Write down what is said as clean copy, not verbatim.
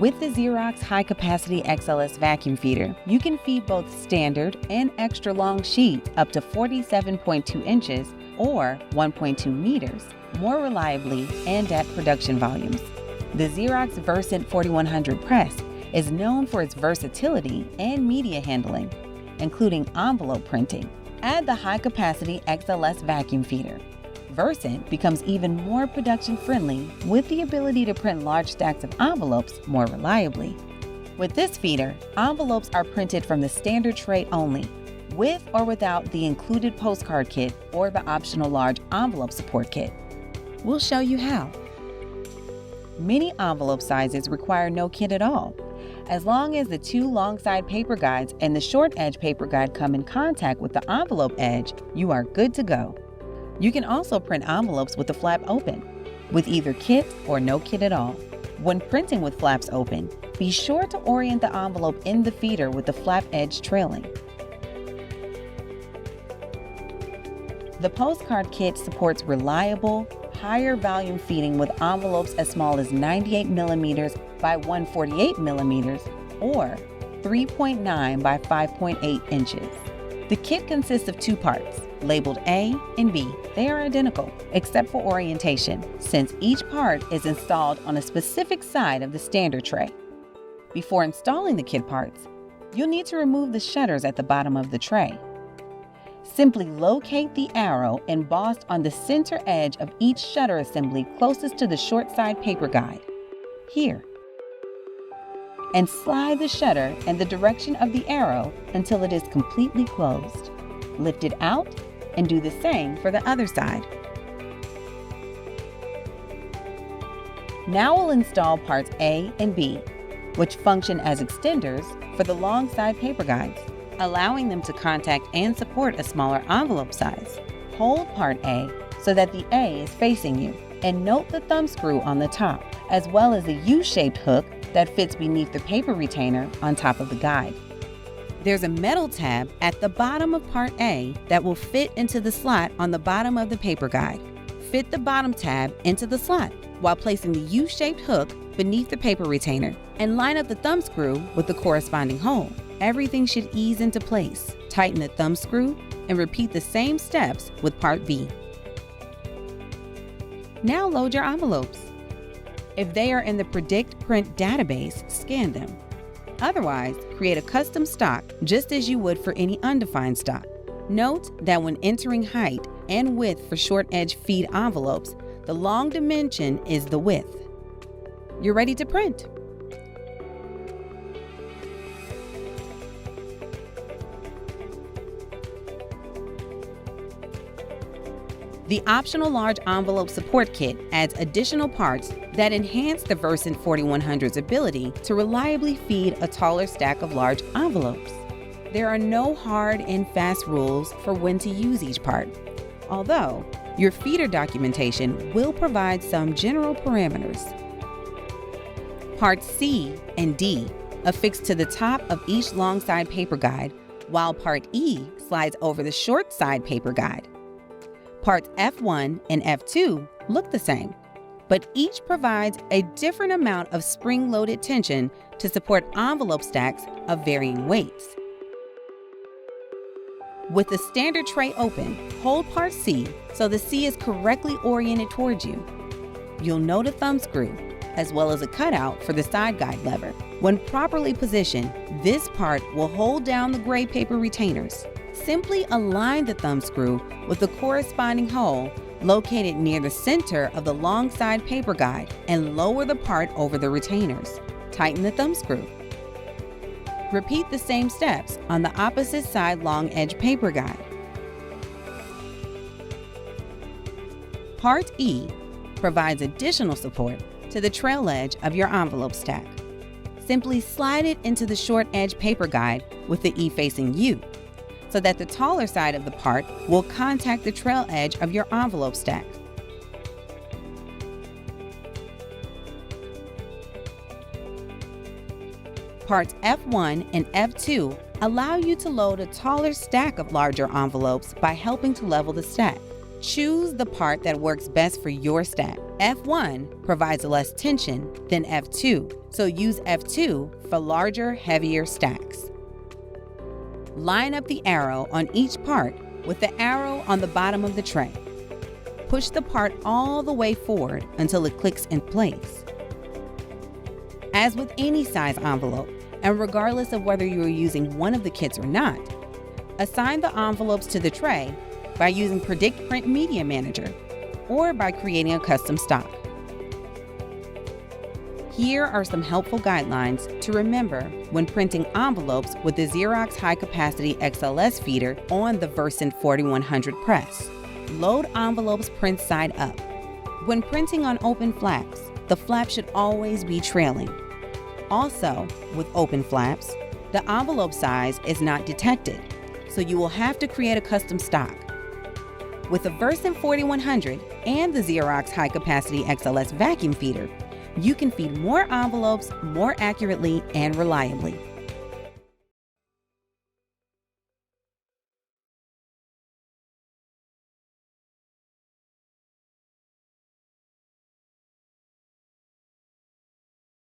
With the Xerox high-capacity XLS vacuum feeder, you can feed both standard and extra long sheets up to 47.2 inches or 1.2 meters more reliably and at production volumes. The Xerox Versant 4100 press is known for its versatility and media handling, including envelope printing. Add the high-capacity XLS vacuum feeder. Versant becomes even more production-friendly with the ability to print large stacks of envelopes more reliably. With this feeder, envelopes are printed from the standard tray only, with or without the included postcard kit or the optional large envelope support kit. We'll show you how. Many envelope sizes require no kit at all. As long as the two long side paper guides and the short edge paper guide come in contact with the envelope edge, you are good to go. You can also print envelopes with the flap open, with either kit or no kit at all. When printing with flaps open, be sure to orient the envelope in the feeder with the flap edge trailing. The postcard kit supports reliable, higher volume feeding with envelopes as small as 98 millimeters by 148 millimeters or 3.9 by 5.8 inches. The kit consists of two parts, labeled A and B. They are identical, except for orientation, since each part is installed on a specific side of the standard tray. Before installing the kit parts, you'll need to remove the shutters at the bottom of the tray. Simply locate the arrow embossed on the center edge of each shutter assembly closest to the short side paper guide, here, and slide the shutter in the direction of the arrow until it is completely closed. Lift it out and do the same for the other side. Now we'll install parts A and B, which function as extenders for the long side paper guides, allowing them to contact and support a smaller envelope size. Hold part A so that the A is facing you, and note the thumb screw on the top, as well as the U-shaped hook that fits beneath the paper retainer on top of the guide. There's a metal tab at the bottom of part A that will fit into the slot on the bottom of the paper guide. Fit the bottom tab into the slot while placing the U-shaped hook beneath the paper retainer, and line up the thumb screw with the corresponding hole. Everything should ease into place. Tighten the thumb screw and repeat the same steps with part B. Now load your envelopes. If they are in the Predict Print database, scan them. Otherwise, create a custom stock just as you would for any undefined stock. Note that when entering height and width for short edge feed envelopes, the long dimension is the width. You're ready to print. The optional large envelope support kit adds additional parts that enhance the Versant 4100's ability to reliably feed a taller stack of large envelopes. There are no hard and fast rules for when to use each part, although your feeder documentation will provide some general parameters. Parts C and D affix to the top of each long side paper guide, while Part E slides over the short side paper guide. Parts F1 and F2 look the same, but each provides a different amount of spring-loaded tension to support envelope stacks of varying weights. With the standard tray open, hold Part C so the C is correctly oriented towards you. You'll note a thumb screw, as well as a cutout for the side guide lever. When properly positioned, this part will hold down the gray paper retainers. Simply align the thumb screw with the corresponding hole located near the center of the long side paper guide and lower the part over the retainers. Tighten the thumb screw. Repeat the same steps on the opposite side long edge paper guide. Part E provides additional support to the trail edge of your envelope stack. Simply slide it into the short edge paper guide with the E facing you, so that the taller side of the part will contact the trail edge of your envelope stack. Parts F1 and F2 allow you to load a taller stack of larger envelopes by helping to level the stack. Choose the part that works best for your stack. F1 provides less tension than F2, so use F2 for larger, heavier stacks. Line up the arrow on each part with the arrow on the bottom of the tray. Push the part all the way forward until it clicks in place. As with any size envelope, and regardless of whether you are using one of the kits or not, assign the envelopes to the tray by using Predict Print Media Manager or by creating a custom stock. Here are some helpful guidelines to remember when printing envelopes with the Xerox high-capacity XLS feeder on the Versant 4100 press. Load envelopes print side up. When printing on open flaps, the flap should always be trailing. Also, with open flaps, the envelope size is not detected, so you will have to create a custom stock. With the Versant 4100 and the Xerox high-capacity XLS vacuum feeder, you can feed more envelopes more accurately and reliably.